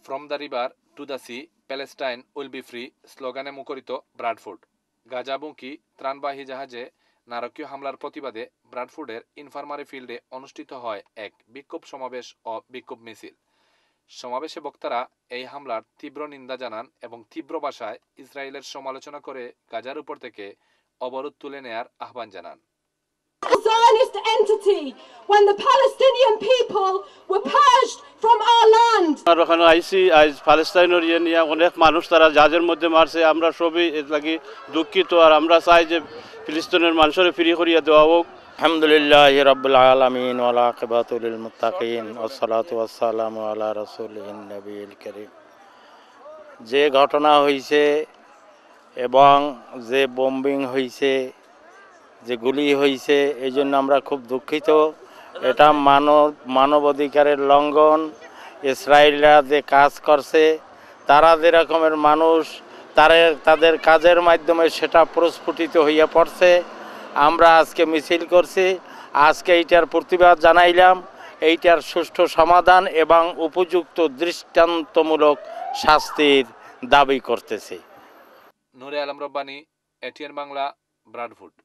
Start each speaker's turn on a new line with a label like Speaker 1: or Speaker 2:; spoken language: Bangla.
Speaker 1: From the river to the sea, Palestine will be free স্লোগানে মুখরিত ব্রাডফোর্ড। গাজাবুকি ত্রাণবাহী জাহাজে নারকীয় হামলার প্রতিবাদে ব্রাডফোর্ডের ইনফার্মারি ফিল্ডে অনুষ্ঠিত হয় এক বিক্ষোভ সমাবেশ ও বিক্ষোভ মিছিল। সমাবেশে বক্তারা এই হামলার তীব্র নিন্দা জানান এবং তীব্র ভাষায় ইসরায়েলের সমালোচনা করে গাজার উপর থেকে অবরোধ তুলে নেয়ার আহ্বান জানান।
Speaker 2: Zionist entity when the Palestinian people were purged from our land.
Speaker 3: আর ওখানে আইসি আজ প্যালেস্টাইনের নিয়ে অনেক মানুষ তারা জাহাজের মধ্যে মারছে, আমরা সবই এর লাগি দুঃখিত। আর আমরা চাই যে ফিলিস্তিনের মানুষের ফ্রি করিয়া দেওয়া হোক।
Speaker 4: আলহামদুলিল্লাহি রাব্বিল আলামিন ওয়া আকিবাতু লিল মুত্তাকিন ওয়াসসালাতু ওয়াসসালামু আলা রাসূলিন নবিয়িল কারীম। যে ঘটনা হয়েছে এবং যে বোম্বিং হয়েছে, যে গুলি হয়েছে, এই জন্য আমরা খুব দুঃখিত। এটা মানবাধিকারের লঙ্ঘন। ইসরায়েলরা যে কাজ করছে, তারা যে রকমের মানুষ, তাদের কাজের মাধ্যমে সেটা প্রস্ফুটিত হইয়া পড়ছে। আমরা আজকে মিছিল করছি, আজকে এইটার প্রতিবাদ জানাইলাম, এইটার সুষ্ঠু সমাধান এবং উপযুক্ত দৃষ্টান্তমূলক শাস্তির দাবি করতেছি।
Speaker 1: নূরে আলম রব্বানী, এটিএন বাংলা, ব্রাডফোর্ড।